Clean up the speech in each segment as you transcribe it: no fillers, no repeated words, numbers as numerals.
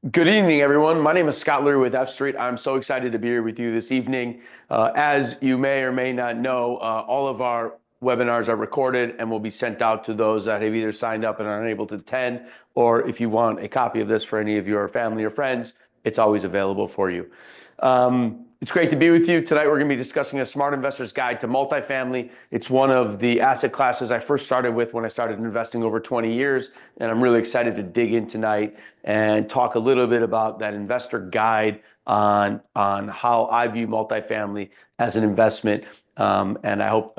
Good evening, everyone. My name is Scott Lurie with F Street. I'm so excited to be here with you this evening. As you may or may not know, all of our webinars are recorded and will be sent out to those that have either signed up and are unable to attend, or if you want a copy of this for any of your family or friends, it's always available for you. It's great to be with you. Tonight, we're going to be discussing a smart investor's guide to multifamily. It's one of the asset classes I first started with when I started investing over 20 years. And I'm really excited to dig in tonight and talk a little bit about that investor guide on how I view multifamily as an investment. And I hope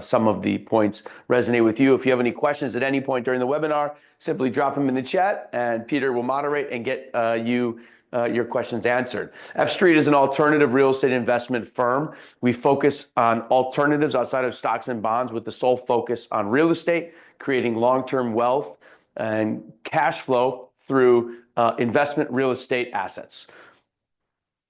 some of the points resonate with you. If you have any questions at any point during the webinar, simply drop them in the chat and Peter will moderate and get your questions answered. F Street is an alternative real estate investment firm. We focus on alternatives outside of stocks and bonds with the sole focus on real estate, creating long-term wealth and cash flow through investment real estate assets.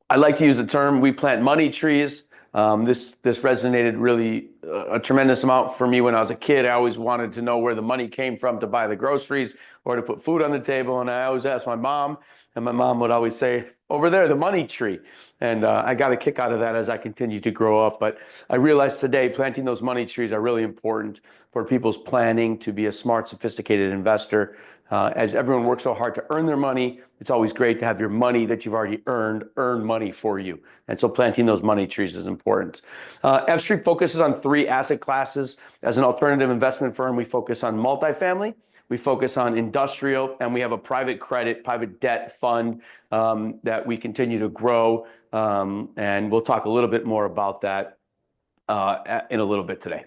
I like to use the term, we plant money trees. This resonated really a tremendous amount for me when I was a kid. I always wanted to know where the money came from to buy the groceries or to put food on the table. And I always asked my mom, and my mom would always say, over there, the money tree. And I got a kick out of that as I continued to grow up. But I realized today planting those money trees are really important for people's planning to be a smart, sophisticated investor. As everyone works so hard to earn their money, it's always great to have your money that you've already earn money for you. And so planting those money trees is important. F Street focuses on three asset classes. As an alternative investment firm, we focus on multifamily, we focus on industrial, and we have a private credit, private debt fund that we continue to grow. And we'll talk a little bit more about that in a little bit today.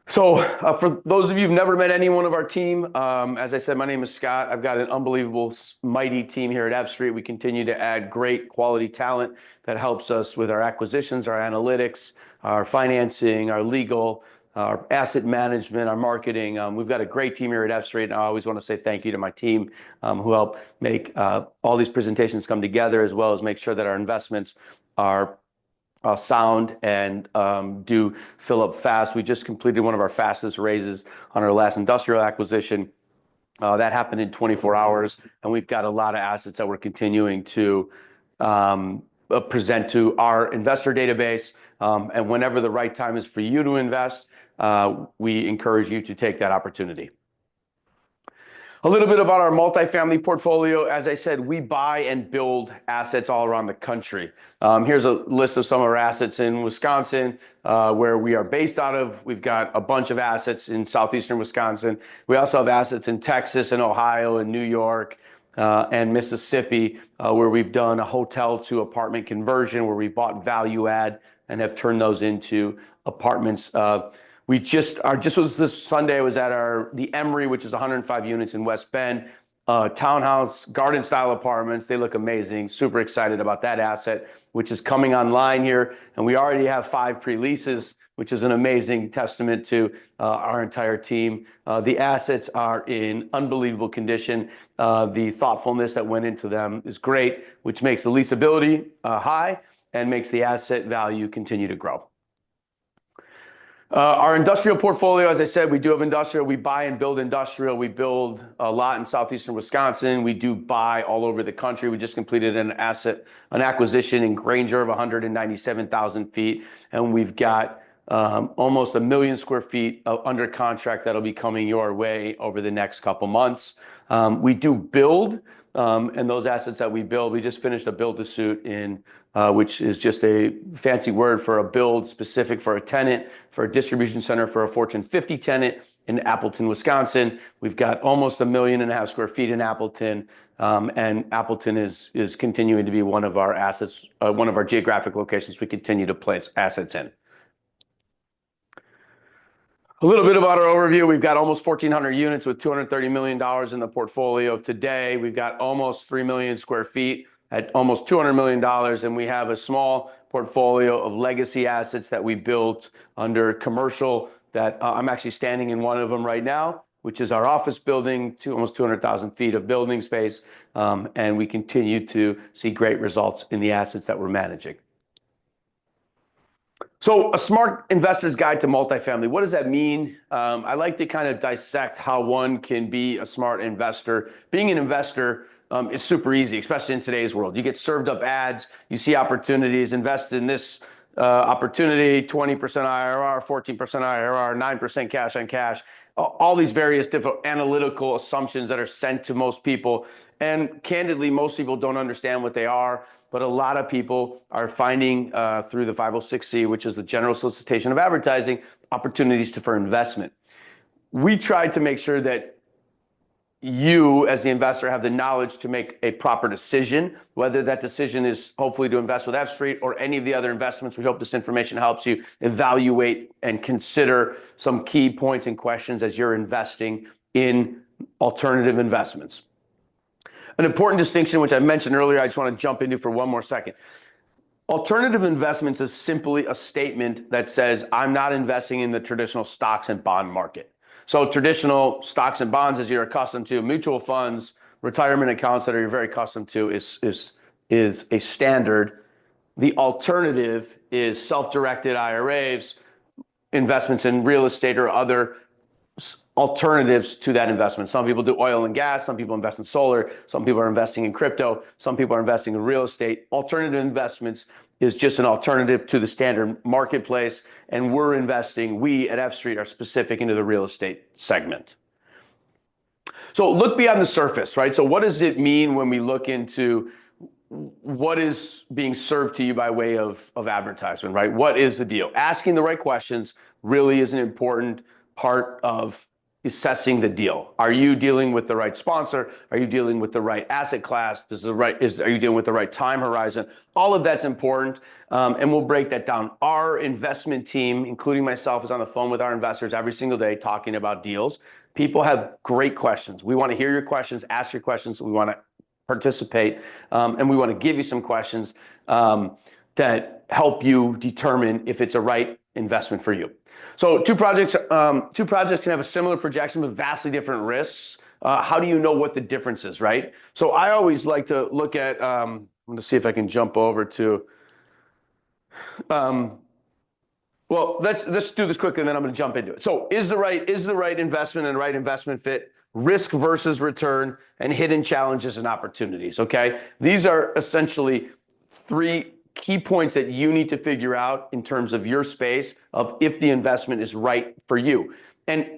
So for those of you who've never met any one of our team, as I said, my name is Scott. I've got an unbelievable, mighty team here at F Street. We continue to add great quality talent that helps us with our acquisitions, our analytics, our financing, our legal, our asset management, our marketing. We've got a great team here at F Street, and I always want to say thank you to my team who help make all these presentations come together, as well as make sure that our investments are sound and do fill up fast. We just completed one of our fastest raises on our last industrial acquisition. That happened in 24 hours, and we've got a lot of assets that we're continuing to present to our investor database. And whenever the right time is for you to invest, we encourage you to take that opportunity. A little bit about our multifamily portfolio. As I said, we buy and build assets all around the country. Here's a list of some of our assets in Wisconsin, where we are based out of. We've got a bunch of assets in southeastern Wisconsin. We also have assets in Texas and Ohio and New York and Mississippi, where we've done a hotel to apartment conversion, where we bought value add and have turned those into apartments. We just was this Sunday. I was at the Emery, which is 105 units in West Bend, townhouse, garden style apartments. They look amazing. Super excited about that asset, which is coming online here. And we already have 5 pre-leases, which is an amazing testament to our entire team. The assets are in unbelievable condition. The thoughtfulness that went into them is great, which makes the leasability high and makes the asset value continue to grow. Our industrial portfolio, as I said, we do have industrial. We buy and build industrial. We build a lot in southeastern Wisconsin. We do buy all over the country. We just completed an acquisition in Granger of 197,000 feet. And we've got almost 1 million square feet under contract that'll be coming your way over the next couple months. We do build, and those assets that we build, we just finished a build-to-suit in which is just a fancy word for a build specific for a tenant, for a distribution center for a Fortune 50 tenant in Appleton, Wisconsin. We've got almost 1.5 million square feet in Appleton, and Appleton is continuing to be one of our assets, one of our geographic locations we continue to place assets in. A little bit about our overview. We've got almost 1,400 units with $230 million in the portfolio today. We've got almost 3 million square feet at almost $200 million, and we have a small portfolio of legacy assets that we built under commercial that I'm actually standing in one of them right now, which is our office building, almost 200,000 feet of building space, and we continue to see great results in the assets that we're managing. So a smart investor's guide to multifamily, what does that mean? I like to kind of dissect how one can be a smart investor. Being an investor is super easy, especially in today's world. You get served up ads, you see opportunities, invest in this opportunity, 20% IRR, 14% IRR, 9% cash on cash, all these various different analytical assumptions that are sent to most people. And candidly, most people don't understand what they are. But a lot of people are finding through the 506C, which is the general solicitation of advertising, opportunities for investment. We try to make sure that you, as the investor, have the knowledge to make a proper decision, whether that decision is hopefully to invest with F Street or any of the other investments. We hope this information helps you evaluate and consider some key points and questions as you're investing in alternative investments. An important distinction, which I mentioned earlier, I just want to jump into for one more second. Alternative investments is simply a statement that says, I'm not investing in the traditional stocks and bond market. So traditional stocks and bonds, as you're accustomed to, mutual funds, retirement accounts that you're very accustomed to is a standard. The alternative is self-directed IRAs, investments in real estate or other alternatives to that investment. Some people do oil and gas, some people invest in solar, some people are investing in crypto, some people are investing in real estate. Alternative investments is just an alternative to the standard marketplace, and we at F Street are specific into the real estate segment. So look beyond the surface, right? So what does it mean when we look into what is being served to you by way of advertisement, right? What is the deal? Asking the right questions really is an important part of assessing the deal. Are you dealing with the right sponsor? Are you dealing with the right asset class? Are you dealing with the right time horizon? All of that's important, and we'll break that down. Our investment team, including myself, is on the phone with our investors every single day talking about deals. People have great questions. We want to hear your questions, ask your questions. We want to participate, and we want to give you some questions that help you determine if it's a right investment for you. So two projects can have a similar projection but vastly different risks. How do you know what the difference is, right? So I always like to look at, I'm going to see if I can jump over to, well, let's do this quickly and then I'm going to jump into it. So is the right investment and right investment fit, risk versus return, and hidden challenges and opportunities, okay? These are essentially three key points that you need to figure out in terms of your space of if the investment is right for you. And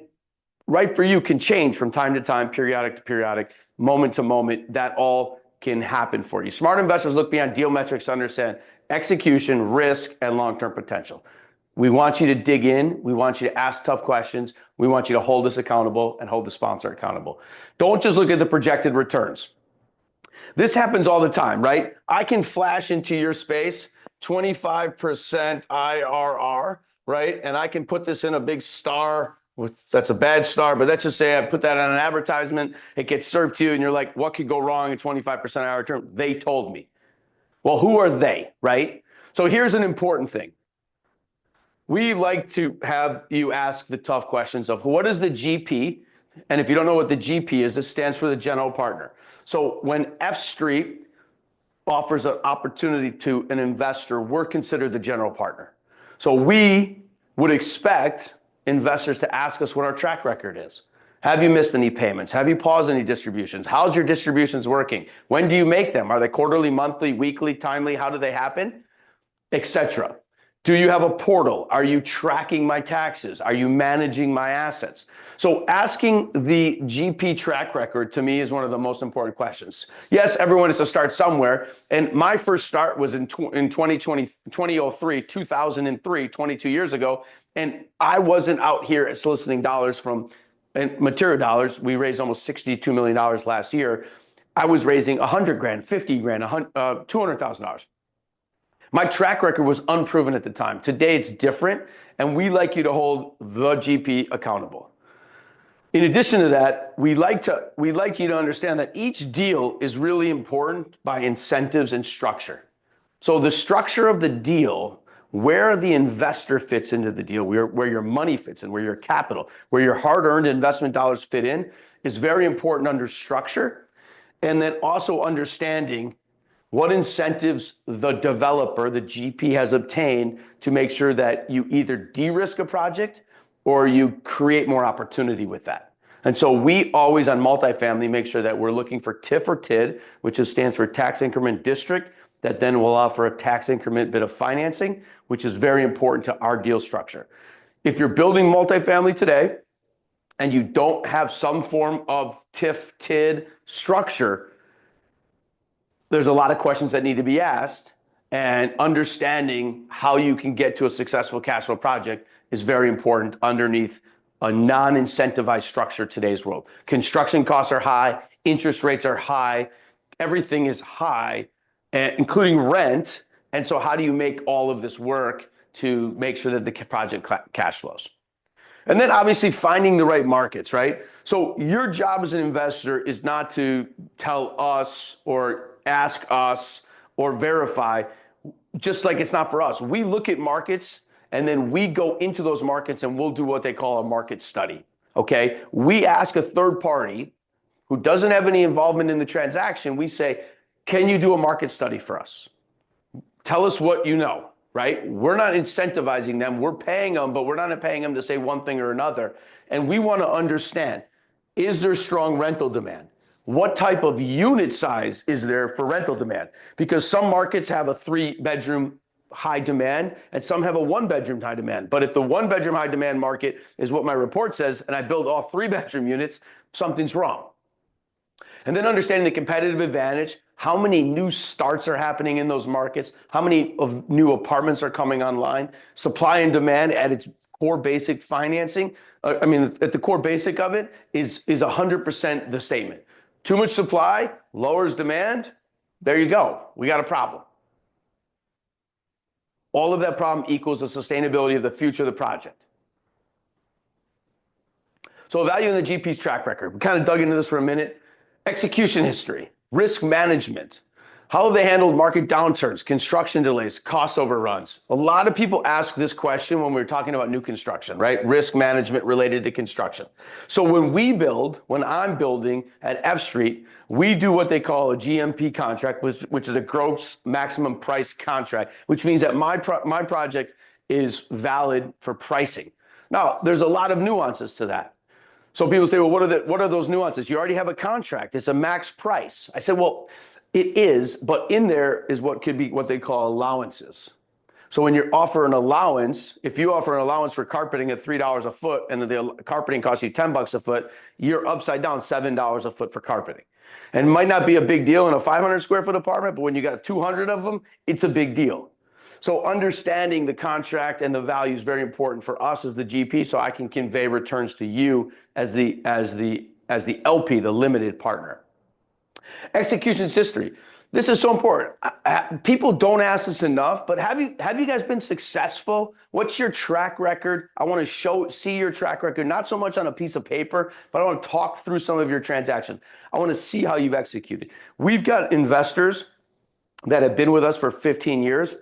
right for you can change from time to time, periodic to periodic, moment to moment. That all can happen for you. Smart investors look beyond deal metrics to understand execution, risk, and long-term potential. We want you to dig in. We want you to ask tough questions. We want you to hold us accountable and hold the sponsor accountable. Don't just look at the projected returns. This happens all the time, right? I can flash into your space 25% IRR, right? And I can put this in a big star that's a bad star, but let's just say I put that on an advertisement. It gets served to you and you're like, what could go wrong in 25% IRR return? They told me. Well, who are they, right? So here's an important thing. We like to have you ask the tough questions of what is the GP? And if you don't know what the GP is, it stands for the general partner. So when F Street offers an opportunity to an investor, we're considered the general partner. So we would expect investors to ask us what our track record is. Have you missed any payments? Have you paused any distributions? How's your distributions working? When do you make them? Are they quarterly, monthly, weekly, timely? How do they happen? Etc. Do you have a portal? Are you tracking my taxes? Are you managing my assets? So asking the GP track record to me is one of the most important questions. Yes, everyone has to start somewhere. And my first start was in 2003, 22 years ago. And I wasn't out here soliciting dollars from material dollars. We raised almost $62 million last year. I was raising 100 grand, 50 grand, $200,000. My track record was unproven at the time. Today it's different, and we like you to hold the GP accountable. In addition to that, we like you to understand that each deal is really important by incentives and structure. So the structure of the deal, where the investor fits into the deal, where your money fits in, where your capital, where your hard-earned investment dollars fit in, is very important under structure. And then also understanding what incentives the developer, the GP, has obtained to make sure that you either de-risk a project or you create more opportunity with that. And so we always on multifamily make sure that we're looking for TIF or TID, which stands for tax increment district, that then will offer a tax increment bit of financing, which is very important to our deal structure. If you're building multifamily today and you don't have some form of TIF, TID structure, there's a lot of questions that need to be asked, and understanding how you can get to a successful cash flow project is very important underneath a non-incentivized structure today's world. Construction costs are high, interest rates are high, everything is high, including rent. And so how do you make all of this work to make sure that the project cash flows? And then obviously finding the right markets, right? So your job as an investor is not to tell us or ask us or verify, just like it's not for us. We look at markets and then we go into those markets and we'll do what they call a market study, okay? We ask a third party who doesn't have any involvement in the transaction, we say, can you do a market study for us? Tell us what you know. Right? We're not incentivizing them. We're paying them, but we're not paying them to say one thing or another. And we want to understand, is there strong rental demand? What type of unit size is there for rental demand? Because some markets have a 3-bedroom high demand and some have a 1-bedroom high demand. But if the 1-bedroom high demand market is what my report says, and I build all 3-bedroom units, something's wrong. And then understanding the competitive advantage, how many new starts are happening in those markets, how many of new apartments are coming online, supply and demand at its core basic financing. At the core basic of it is 100% the statement. Too much supply lowers demand. There you go. We got a problem. All of that problem equals the sustainability of the future of the project. So evaluating the GP's track record. We kind of dug into this for a minute. Execution history, risk management. How have they handled market downturns, construction delays, cost overruns? A lot of people ask this question when we're talking about new construction, right? Risk management related to construction. So when I'm building at F Street, we do what they call a GMP contract, which is a gross maximum price contract, which means that my project is valid for pricing. Now, there's a lot of nuances to that. So people say, well, what are those nuances? You already have a contract. It's a max price. I said, well, it is, but in there is what could be what they call allowances. So when you offer an allowance, if you offer an allowance for carpeting at $3 a foot and the carpeting costs you $10 a foot, you're upside down $7 a foot for carpeting. And it might not be a big deal in a 500 square foot apartment, but when you got 200 of them, it's a big deal. So understanding the contract and the value is very important for us as the GP, so I can convey returns to you as the LP, the limited partner. Executions history. This is so important. People don't ask this enough, but have you guys been successful? What's your track record? I want to see your track record, not so much on a piece of paper, but I want to talk through some of your transactions. I want to see how you've executed. We've got investors that have been with us for 15 years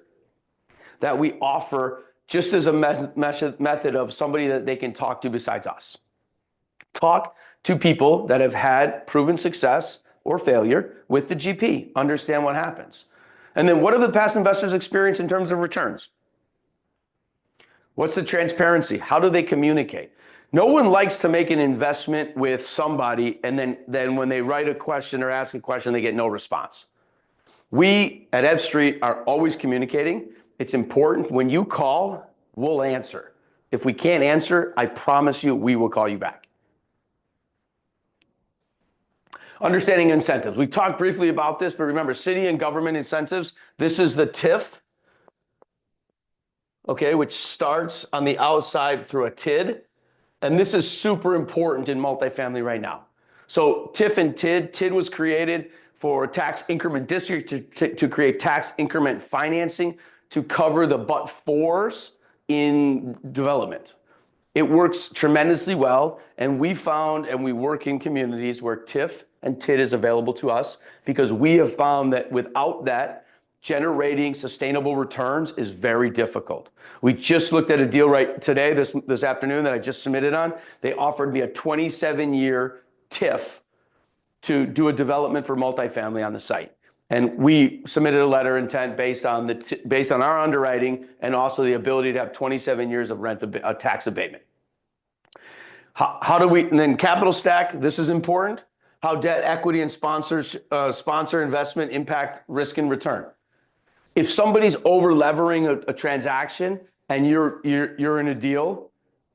that we offer just as a method of somebody that they can talk to besides us. Talk to people that have had proven success or failure with the GP. Understand what happens. And then what have the past investors experienced in terms of returns? What's the transparency? How do they communicate? No one likes to make an investment with somebody and then when they write a question or ask a question, they get no response. We at F Street are always communicating. It's important. When you call, we'll answer. If we can't answer, I promise you, we will call you back. Understanding incentives. We talked briefly about this, but remember, city and government incentives. This is the TIF, okay, which starts on the outside through a TID. And this is super important in multifamily right now. So TIF and TID. TID was created for tax increment district to create tax increment financing to cover the but-fors in development. It works tremendously well, and we found, and we work in communities where TIF and TID is available to us because we have found that without that, generating sustainable returns is very difficult. We just looked at a deal right today, this afternoon, that I just submitted on. They offered me a 27-year TIF to do a development for multifamily on the site. And we submitted a letter of intent based on our underwriting and also the ability to have 27 years of tax abatement. How do we, and then capital stack, this is important. How debt, equity, and sponsor investment impact risk and return. If somebody's over-levering a transaction and you're in a deal,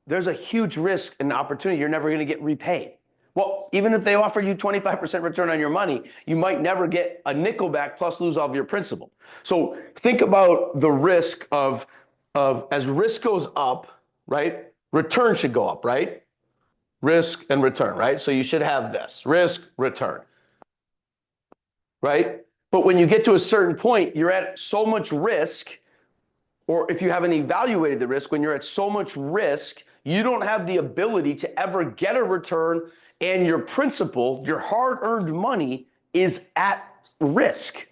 there's a huge risk and opportunity. You're never going to get repaid. Well, even if they offer you 25% return on your money, you might never get a nickel back plus lose all of your principal. So think about the risk of as risk goes up, right? Return should go up, right? Risk and return, right? So you should have this, risk, return, right? But when you get to a certain point, you're at so much risk, or if you haven't evaluated the risk, when you're at so much risk, you don't have the ability to ever get a return, and your principal, your hard-earned money, is at risk.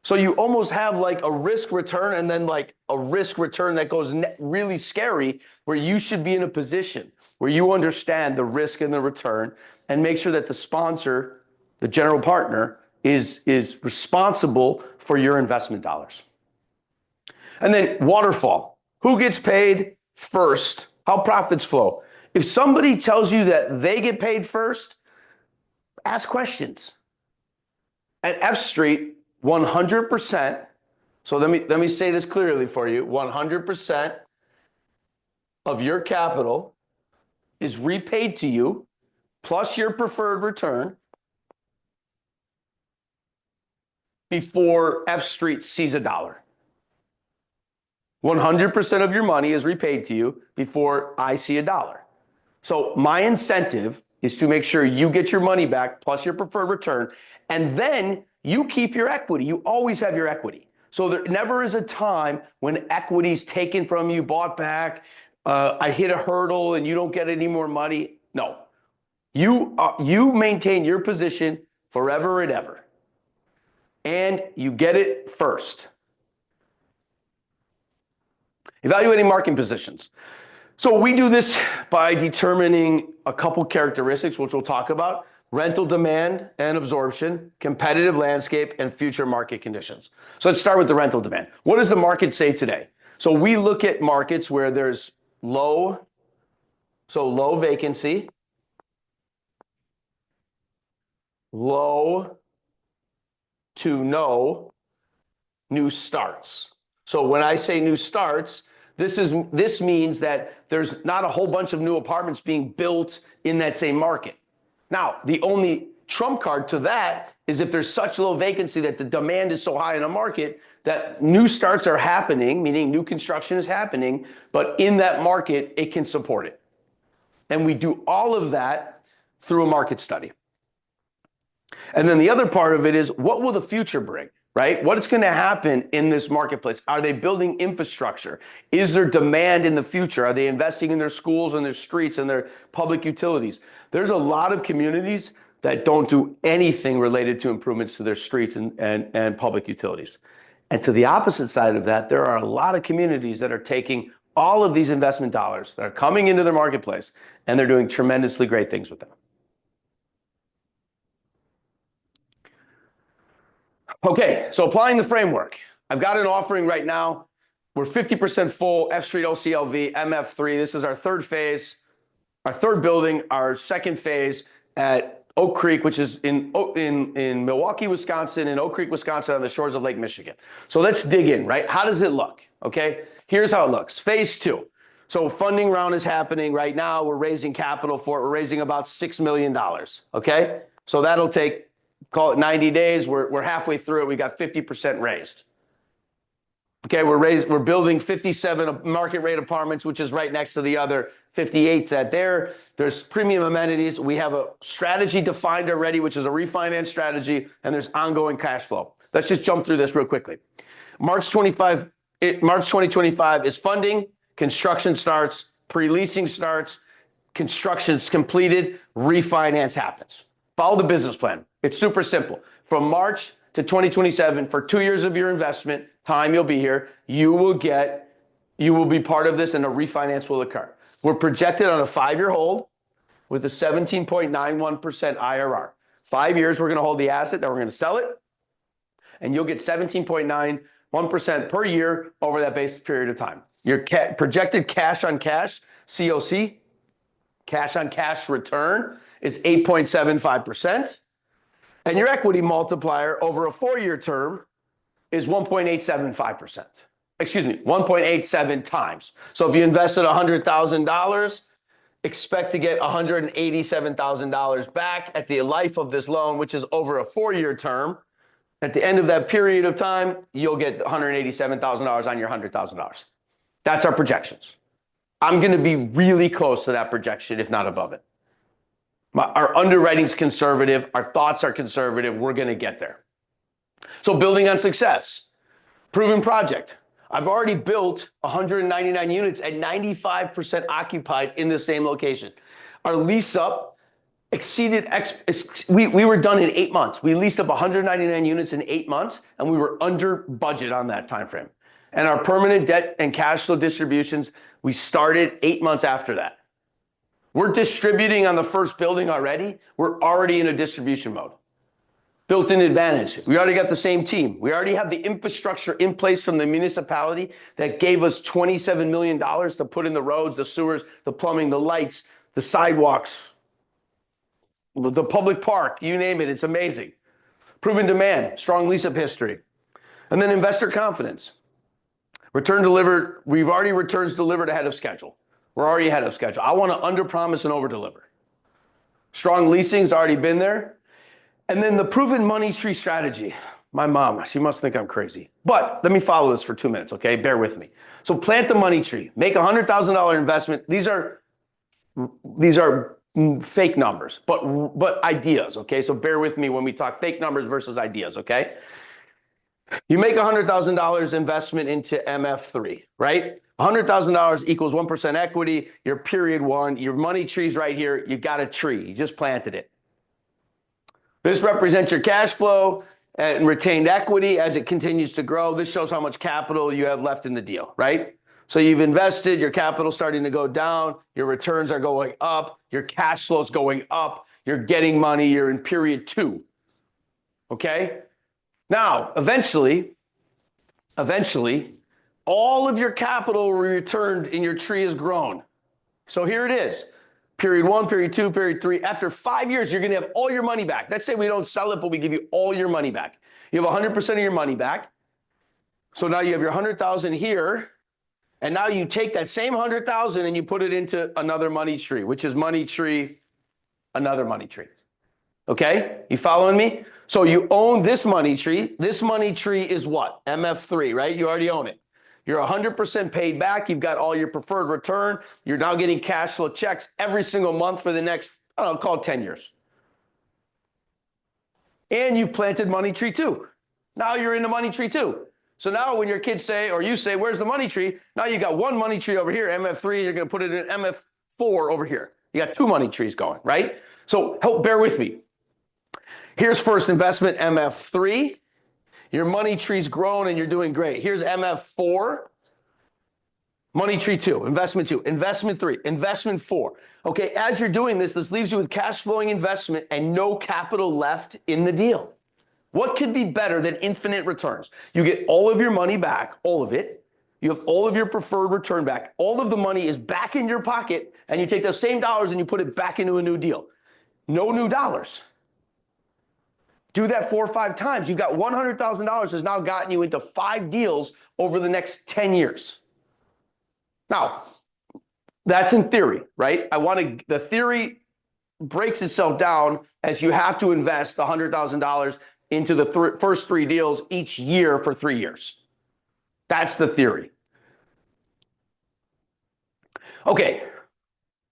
So you almost have like a risk return and then like a risk return that goes really scary, where you should be in a position where you understand the risk and the return and make sure that the sponsor, the general partner, is responsible for your investment dollars. And then waterfall. Who gets paid first? How profits flow. If somebody tells you that they get paid first, ask questions. At F Street, 100%, so let me say this clearly for you, 100% of your capital is repaid to you, plus your preferred return, before F Street sees a dollar. 100% of your money is repaid to you before I see a dollar. So my incentive is to make sure you get your money back plus your preferred return, and then you keep your equity. You always have your equity. So there never is a time when equity's taken from you, bought back, I hit a hurdle and you don't get any more money. No. You maintain your position forever and ever. And you get it first. Evaluating market positions. So we do this by determining a couple characteristics, which we'll talk about: rental demand and absorption, competitive landscape, and future market conditions. So let's start with the rental demand. What does the market say today? So we look at markets where there's low vacancy, low to no new starts. So when I say new starts, this means that there's not a whole bunch of new apartments being built in that same market. Now, the only trump card to that is if there's such low vacancy that the demand is so high in a market that new starts are happening, meaning new construction is happening, but in that market, it can support it. And we do all of that through a market study. And then the other part of it is, what will the future bring? Right? What's going to happen in this marketplace? Are they building infrastructure? Is there demand in the future? Are they investing in their schools and their streets and their public utilities? There's a lot of communities that don't do anything related to improvements to their streets and public utilities. And to the opposite side of that, there are a lot of communities that are taking all of these investment dollars that are coming into their marketplace, and they're doing tremendously great things with them. Okay, so applying the framework. I've got an offering right now. We're 50% full, F Street OCLV, MF3. This is our third phase, our third building, our second phase at Oak Creek, which is in Milwaukee, Wisconsin, and Oak Creek, Wisconsin, on the shores of Lake Michigan. So let's dig in, right? How does it look? Okay, here's how it looks. Phase 2. So funding round is happening right now. We're raising capital for it. We're raising about $6 million, okay? So that'll take, call it 90 days. We're halfway through it. We got 50% raised. Okay, we're building 57 market rate apartments, which is right next to the other 58 that there. There's premium amenities. We have a strategy defined already, which is a refinance strategy, and there's ongoing cash flow. Let's just jump through this real quickly. March 2025 is funding, construction starts, pre-leasing starts, construction's completed, refinance happens. Follow the business plan. It's super simple. From March to 2027, for 2 years of your investment time you'll be here, you will be part of this, and a refinance will occur. We're projected on a 5-year hold with a 17.91% IRR. 5 years, we're going to hold the asset, then we're going to sell it, and you'll get 17.91% per year over that base period of time. Your projected cash on cash, COC, cash on cash return, is 8.75%. And your equity multiplier over a 4-year term is 1.875%. Excuse me, 1.87 times. So if you invested $100,000, expect to get $187,000 back at the life of this loan, which is over a 4-year term. At the end of that period of time, you'll get $187,000 on your $100,000. That's our projections. I'm going to be really close to that projection, if not above it. Our underwriting's conservative. Our thoughts are conservative. We're going to get there. So building on success, proven project. I've already built 199 units at 95% occupied in the same location. Our lease up exceeded, we were done in 8 months. We leased up 199 units in 8 months, and we were under budget on that time frame. And our permanent debt and cash flow distributions, we started 8 months after that. We're distributing on the first building already. We're already in a distribution mode. Built-in advantage. We already got the same team. We already have the infrastructure in place from the municipality that gave us $27 million to put in the roads, the sewers, the plumbing, the lights, the sidewalks, the public park, you name it. It's amazing. Proven demand, strong lease-up history. And then investor confidence. Return delivered. We've already returns delivered ahead of schedule. We're already ahead of schedule. I want to underpromise and overdeliver. Strong leasing's already been there. And then the proven money tree strategy. My mom, she must think I'm crazy. But let me follow this for 2 minutes, okay? Bear with me. So plant the money tree. Make a $100,000 investment. These are fake numbers, but ideas, okay? So bear with me when we talk fake numbers versus ideas, okay? You make $100,000 investment into MF3, right? $100,000 equals 1% equity. Your period one, your money tree's right here. You got a tree. You just planted it. This represents your cash flow and retained equity as it continues to grow. This shows how much capital you have left in the deal, right? So you've invested, your capital's starting to go down, your returns are going up, your cash flow's going up, you're getting money, you're in period 2, okay? Now, eventually, all of your capital returned in your tree has grown. So here it is. Period 1, period 2, period 3. After 5 years, you're going to have all your money back. Let's say we don't sell it, but we give you all your money back. You have 100% of your money back. So now you have your 100,000 here. And now you take that same 100,000 and you put it into another money tree, which is money tree, another money tree. Okay? You following me? So you own this money tree. This money tree is what? MF3, right? You already own it. You're 100% paid back. You've got all your preferred return. You're now getting cash flow checks every single month for the next, I don't know, call it 10 years. And you've planted money tree 2. Now you're in the money tree 2. So now when your kids say, or you say, where's the money tree? Now you got one money tree over here, MF3, you're going to put it in MF4 over here. You got 2 money trees going, right? So bear with me. Here's first investment, MF3. Your money tree's grown and you're doing great. Here's MF4, money tree 2, investment 2, investment 3, investment 4. Okay, as you're doing this, this leaves you with cash flowing investment and no capital left in the deal. What could be better than infinite returns? You get all of your money back, all of it. You have all of your preferred return back. All of the money is back in your pocket, and you take those same dollars and you put it back into a new deal. No new dollars. Do that 4 or 5 times. You've got $100,000 has now gotten you into 5 deals over the next 10 years. Now, that's in theory, right? The theory breaks itself down as you have to invest $100,000 into the first 3 deals each year for 3 years. That's the theory. Okay.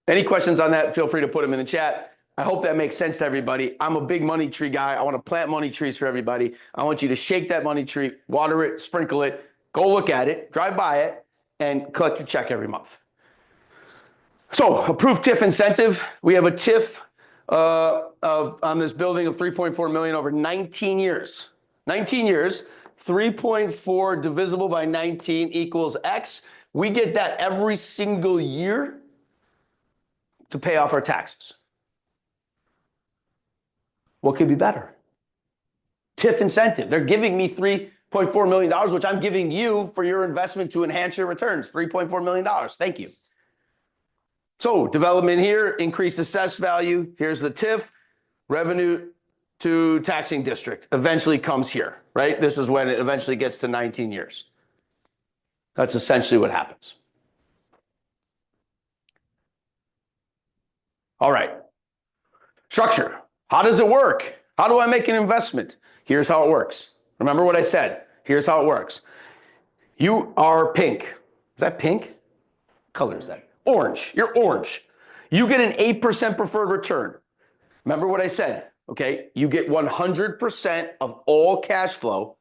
Any questions on that? Feel free to put them in the chat. I hope that makes sense to everybody. I'm a big money tree guy. I want to plant money trees for everybody. I want you to shake that money tree, water it, sprinkle it, go look at it, drive by it, and collect your check every month. So, approved TIF incentive. We have a TIF on this building of $3.4 million over 19 years. 19 years, 3.4 divisible by 19 equals X. We get that every single year to pay off our taxes. What could be better? TIF incentive. They're giving me $3.4 million, which I'm giving you for your investment to enhance your returns. $3.4 million. Thank you. So development here, increased assessed value. Here's the TIF. Revenue to taxing district eventually comes here, right? This is when it eventually gets to 19 years. That's essentially what happens. All right. Structure. How does it work? How do I make an investment? Here's how it works. Remember what I said. Here's how it works. You are pink. Is that pink? What color is that? Orange. You're orange. You get an 8% preferred return. Remember what I said, okay? You get 100% of all cash flow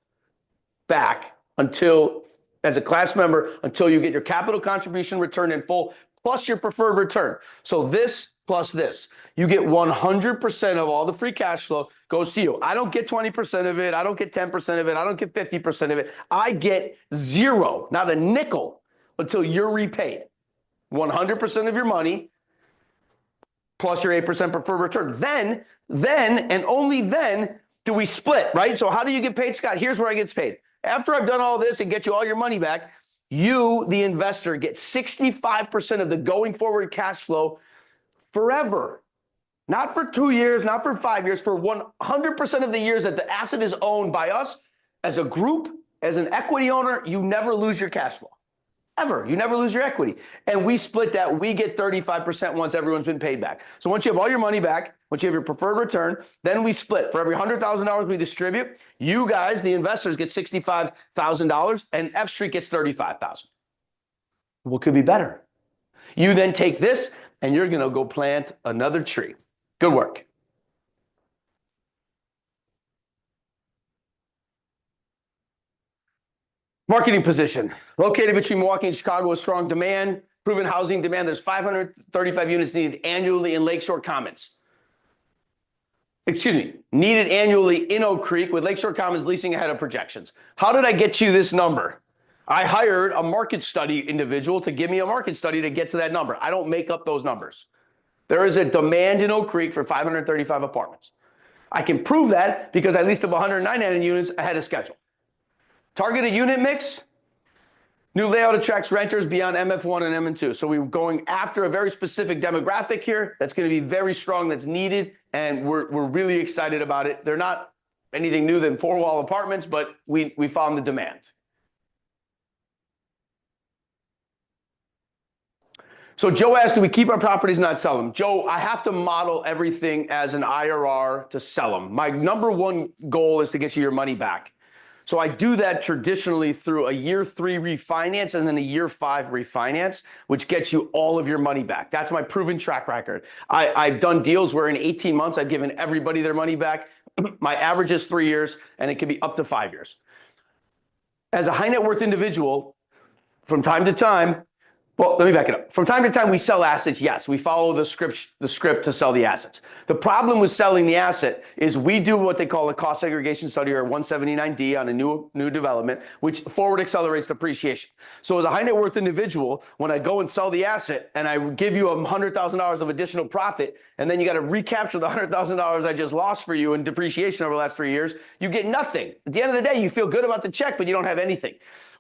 back until, as a class member, until you get your capital contribution return in full, plus your preferred return. So this plus this. You get 100% of all the free cash flow goes to you. I don't get 20% of it. I don't get 10% of it. I don't get 50% of it. I get zero, not a nickel, until you're repaid. 100% of your money plus your 8% preferred return. Then, and only then do we split, right? So how do you get paid, Scott? Here's where I get paid. After I've done all this and get you all your money back, you, the investor, get 65% of the going forward cash flow forever. Not for 2 years, not for 5 years, for 100% of the years that the asset is owned by us as a group, as an equity owner. You never lose your cash flow. Ever. You never lose your equity. And we split that. We get 35% once everyone's been paid back. So once you have all your money back, once you have your preferred return, then we split. For every $100,000 we distribute, you guys, the investors, get $65,000 and F Street gets $35,000. What could be better? You then take this and you're going to go plant another tree. Good work. Marketing position. Located between Milwaukee and Chicago with strong demand, proven housing demand. There's 535 units needed annually in Lakeshore Commons. Needed annually in Oak Creek, with Lakeshore Commons leasing ahead of projections. How did I get you this number? I hired a market study individual to give me a market study to get to that number. I don't make up those numbers. There is a demand in Oak Creek for 535 apartments. I can prove that because I leased up 199 units ahead of schedule. Targeted unit mix, new layout attracts renters beyond MF1 and MN2. So we're going after a very specific demographic here that's going to be very strong, that's needed, and we're really excited about it. They're not anything new than four-wall apartments, but we found the demand. So Joe asked, do we keep our properties, not sell them? Joe, I have to model everything as an IRR to sell them. My number one goal is to get you your money back. So I do that traditionally through a year 3 refinance and then a year 5 refinance, which gets you all of your money back. That's my proven track record. I've done deals where in 18 months, I've given everybody their money back. My average is 3 years, and it can be up to 5 years. As a high net worth individual, from time to time, well, let me back it up. From time to time, we sell assets. Yes, we follow the script to sell the assets. The problem with selling the asset is we do what they call a cost segregation study, or 179D, on a new development, which forward accelerates depreciation. So as a high net worth individual, when I go and sell the asset and I give you $100,000 of additional profit, and then you got to recapture the $100,000 I just lost for you in depreciation over the last 3 years, you get nothing. At the end of the day, you feel good about the check, but you don't have anything.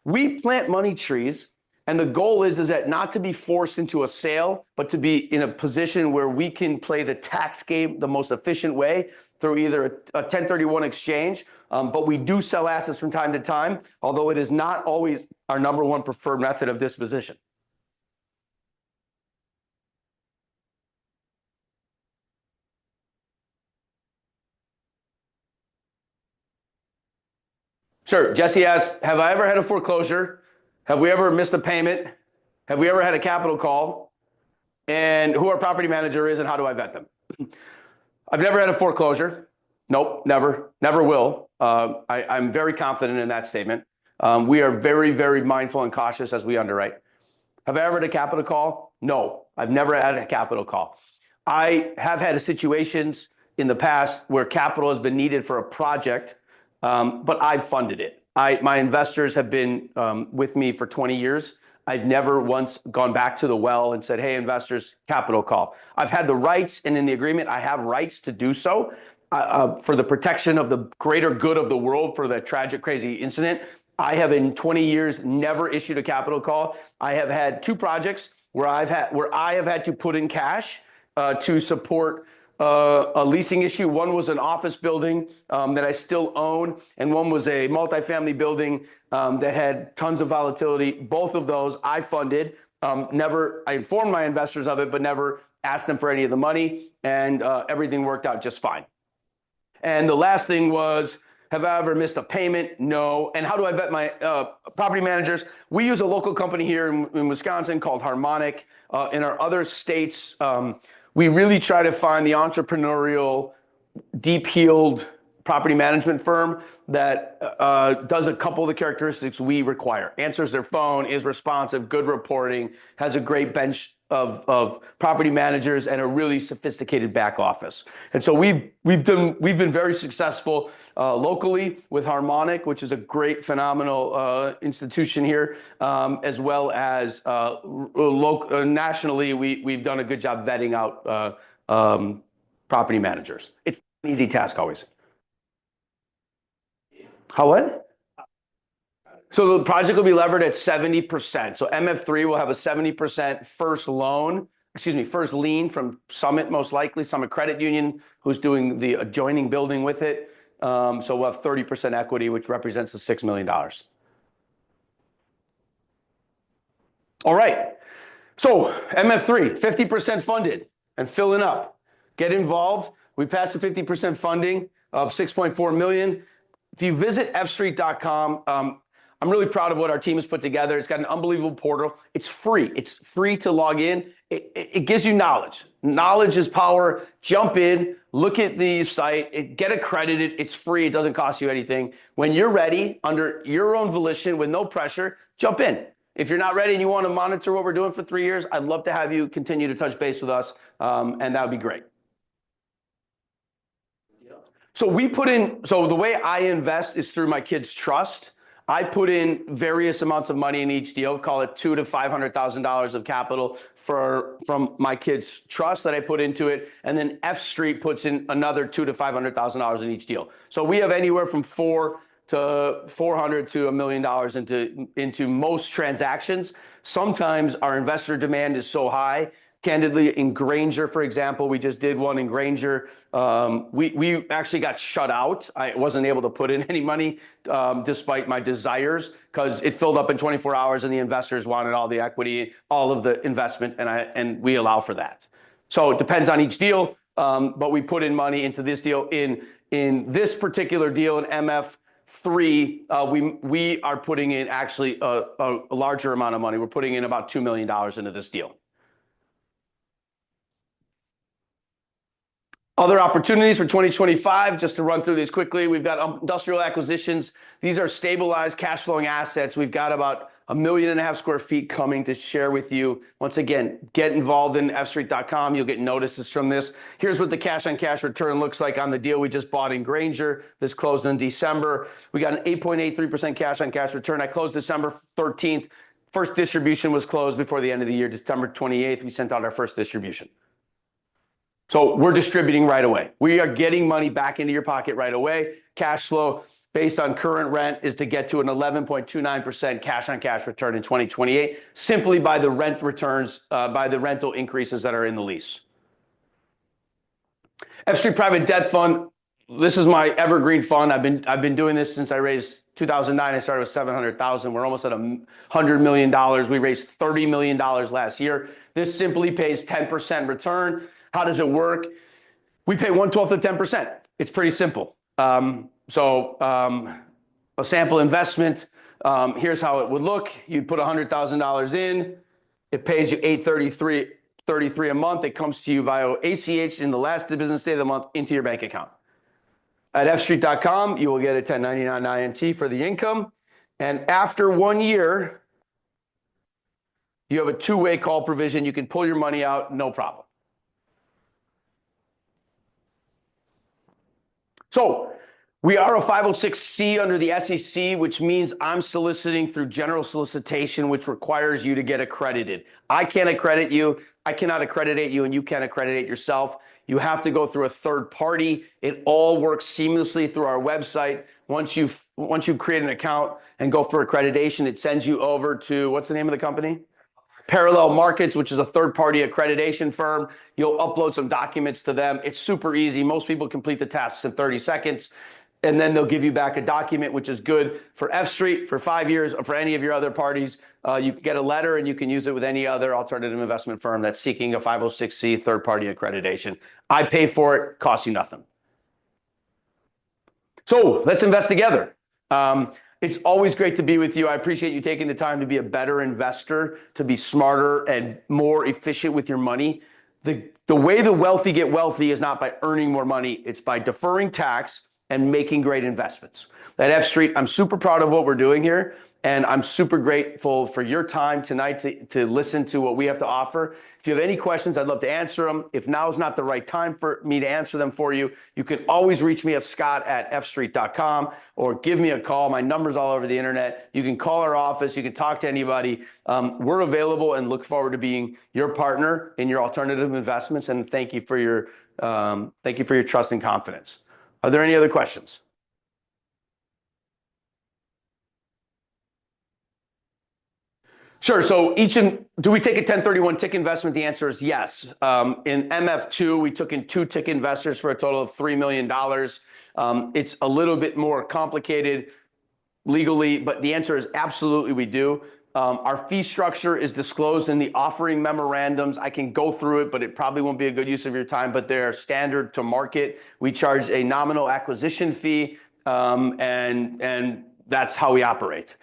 We plant money trees. And the goal is that not to be forced into a sale, but to be in a position where we can play the tax game the most efficient way through either a 1031 exchange. But we do sell assets from time to time, although it is not always our number one preferred method of disposition. Sure. Jesse asked, have I ever had a foreclosure? Have we ever missed a payment? Have we ever had a capital call? And who our property manager is and how do I vet them? I've never had a foreclosure. Nope, never will. I'm very confident in that statement. We are very, very mindful and cautious as we underwrite. Have I ever had a capital call? No, I've never had a capital call. I have had situations in the past where capital has been needed for a project, but I've funded it. My investors have been with me for 20 years. I've never once gone back to the well and said, hey, investors, capital call. I've had the rights, and in the agreement, I have rights to do so. for the protection of the greater good of the world for the tragic, crazy incident, I have in 20 years never issued a capital call. I have had two projects where I have had to put in cash to support a leasing issue. One was an office building that I still own, and one was a multifamily building that had tons of volatility. Both of those I funded. I informed my investors of it, but never asked them for any of the money, and everything worked out just fine. And the last thing was, have I ever missed a payment? No. And how do I vet my property managers? We use a local company here in Wisconsin called Harmonic. In our other states, we really try to find the entrepreneurial, deep-heeled property management firm that does a couple of the characteristics we require. Answers their phone, is responsive, good reporting, has a great bench of property managers, and a really sophisticated back office. And so we've been very successful locally with Harmonic, which is a great, phenomenal institution here, as well as nationally. We've done a good job vetting out property managers. It's an easy task always. How what? So the project will be levered at 70%. So MF3 will have a 70% first lien from Summit, most likely, Summit Credit Union, who's doing the adjoining building with it. So we'll have 30% equity, which represents the $6 million. All right. So MF3, 50% funded and filling up. Get involved. We passed the 50% funding of $6.4 million. If you visit fstreet.com, I'm really proud of what our team has put together. It's got an unbelievable portal. It's free. It's free to log in. It gives you knowledge. Knowledge is power. Jump in, look at the site, get accredited. It's free. It doesn't cost you anything. When you're ready, under your own volition, with no pressure, jump in. If you're not ready and you want to monitor what we're doing for 3 years, I'd love to have you continue to touch base with us, and that would be great. So the way I invest is through my kids' trust. I put in various amounts of money in each deal, call it $200,000 to $500,000 of capital from my kids' trust that I put into it, and then F Street puts in another $200,000 to $500,000 in each deal. So we have anywhere from $400,000 to $1 million into most transactions. Sometimes our investor demand is so high. Candidly, in Granger, for example, we just did one in Granger. We actually got shut out. I wasn't able to put in any money despite my desires, because it filled up in 24 hours and the investors wanted all the equity, all of the investment, and we allow for that. So it depends on each deal, but we put in money into this deal. In this particular deal in MF3, we are putting in actually a larger amount of money. We're putting in about $2 million into this deal. Other opportunities for 2025, just to run through these quickly, we've got industrial acquisitions. These are stabilized cash flowing assets. We've got about 1.5 million square feet coming to share with you. Once again, get involved in fstreet.com. You'll get notices from this. Here's what the cash on cash return looks like on the deal we just bought in Granger. This closed in December. We got an 8.83% cash on cash return. I closed December 13th. First distribution was closed before the end of the year. December 28th, we sent out our first distribution. So we're distributing right away. We are getting money back into your pocket right away. Cash flow based on current rent is to get to an 11.29% cash on cash return in 2028, simply by the rent returns, by the rental increases that are in the lease. F Street Private Debt Fund. This is my evergreen fund. I've been doing this since I raised 2009. I started with 700,000. We're almost at $100 million. We raised $30 million last year. This simply pays 10% return. How does it work? We pay 1/12 of 10%. It's pretty simple. A sample investment. Here's how it would look. You put $100,000 in. It pays you $833 a month. It comes to you via ACH in the last business day of the month into your bank account. At fstreet.com, you will get a 1099 INT for the income. And after 1 year, you have a two-way call provision. You can pull your money out, no problem. So We are a 506C under the SEC, which means I'm soliciting through general solicitation, which requires you to get accredited. I can't accredit you. I cannot accreditate you, and you can't accreditate yourself. You have to go through a third party. It all works seamlessly through our website. Once you create an account and go for accreditation, it sends you over to, what's the name of the company? Parallel Markets, which is a third-party accreditation firm. You'll upload some documents to them. It's super easy. Most people complete the tasks in 30 seconds, and then they'll give you back a document, which is good for F Street for 5 years, or for any of your other parties. You can get a letter, and you can use it with any other alternative investment firm that's seeking a 506C third-party accreditation. I pay for it, costs you nothing. So let's invest together. It's always great to be with you. I appreciate you taking the time to be a better investor, to be smarter and more efficient with your money. The way the wealthy get wealthy is not by earning more money. It's by deferring tax and making great investments. At F Street, I'm super proud of what we're doing here. And I'm super grateful for your time tonight to listen to what we have to offer. If you have any questions, I'd love to answer them. If now is not the right time for me to answer them for you, you can always reach me at scott@fstreet.com or give me a call. My number's all over the internet. You can call our office. You can talk to anybody. We're available and look forward to being your partner in your alternative investments. And thank you for your trust and confidence. Are there any other questions? Sure. So do we take a 1031 tick investment? The answer is yes. In MF2, we took in 2 tick investors for a total of $3 million. It's a little bit more complicated legally, but the answer is absolutely we do. Our fee structure is disclosed in the offering memorandums. I can go through it, but it probably won't be a good use of your time, but they're standard to market. We charge a nominal acquisition fee, and that's how we operate.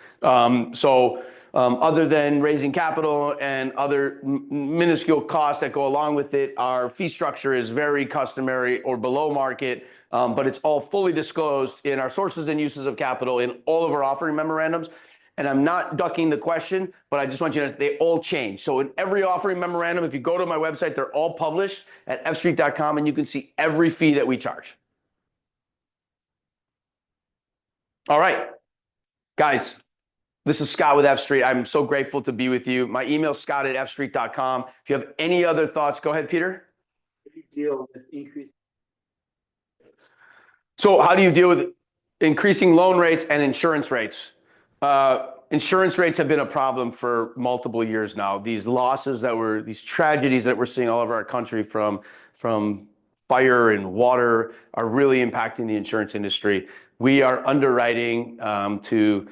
Other than raising capital and other minuscule costs that go along with it, our fee structure is very customary or below market, but it's all fully disclosed in our sources and uses of capital in all of our offering memorandums. And I'm not ducking the question, but I just want you to know they all change. So in every offering memorandum, if you go to my website, they're all published at fstreet.com, and you can see every fee that we charge. All right, guys. This is Scott with F Street. I'm so grateful to be with you. My email is scott@fstreet.com. If you have any other thoughts, go ahead, Peter. How do you deal with increased? So how do you deal with increasing loan rates and insurance rates? Insurance rates have been a problem for multiple years now. These tragedies that we're seeing all over our country from fire and water are really impacting the insurance industry. We are underwriting to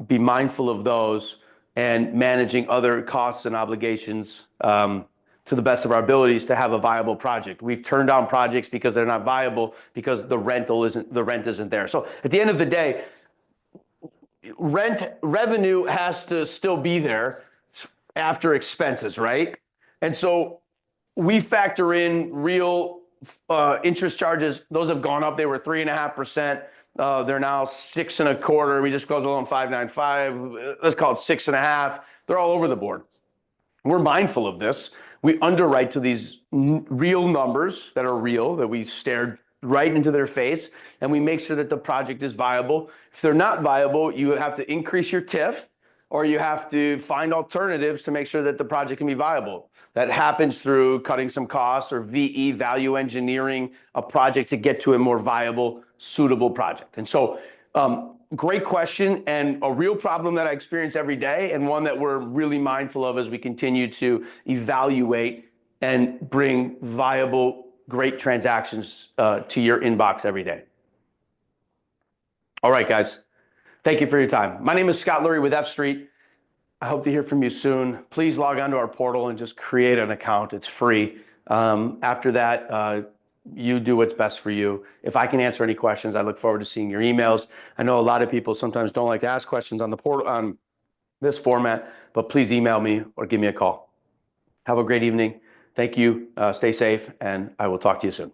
be mindful of those and managing other costs and obligations to the best of our abilities to have a viable project. We've turned down projects because they're not viable because the rent isn't there. So at the end of the day, rent revenue has to still be there after expenses, right? And so we factor in real interest charges. Those have gone up. They were 3.5%. They're now 6.25%. We just closed a loan 5.95. Let's call it 6.5%. They're all over the board. We're mindful of this. We underwrite to these real numbers that are real, that we stared right into their face, and we make sure that the project is viable. If they're not viable, you have to increase your TIF, or you have to find alternatives to make sure that the project can be viable. That happens through cutting some costs or VE, value engineering a project to get to a more viable, suitable project. And so, great question, and a real problem that I experience every day, and one that we're really mindful of as we continue to evaluate and bring viable, great transactions to your inbox every day. All right, guys. Thank you for your time. My name is Scott Lurie with F Street. I hope to hear from you soon. Please log on to our portal and just create an account. It's free. After that, you do what's best for you. If I can answer any questions, I look forward to seeing your emails. I know a lot of people sometimes don't like to ask questions on the portal on this format, but please email me or give me a call. Have a great evening. Thank you. Stay safe, and I will talk to you soon.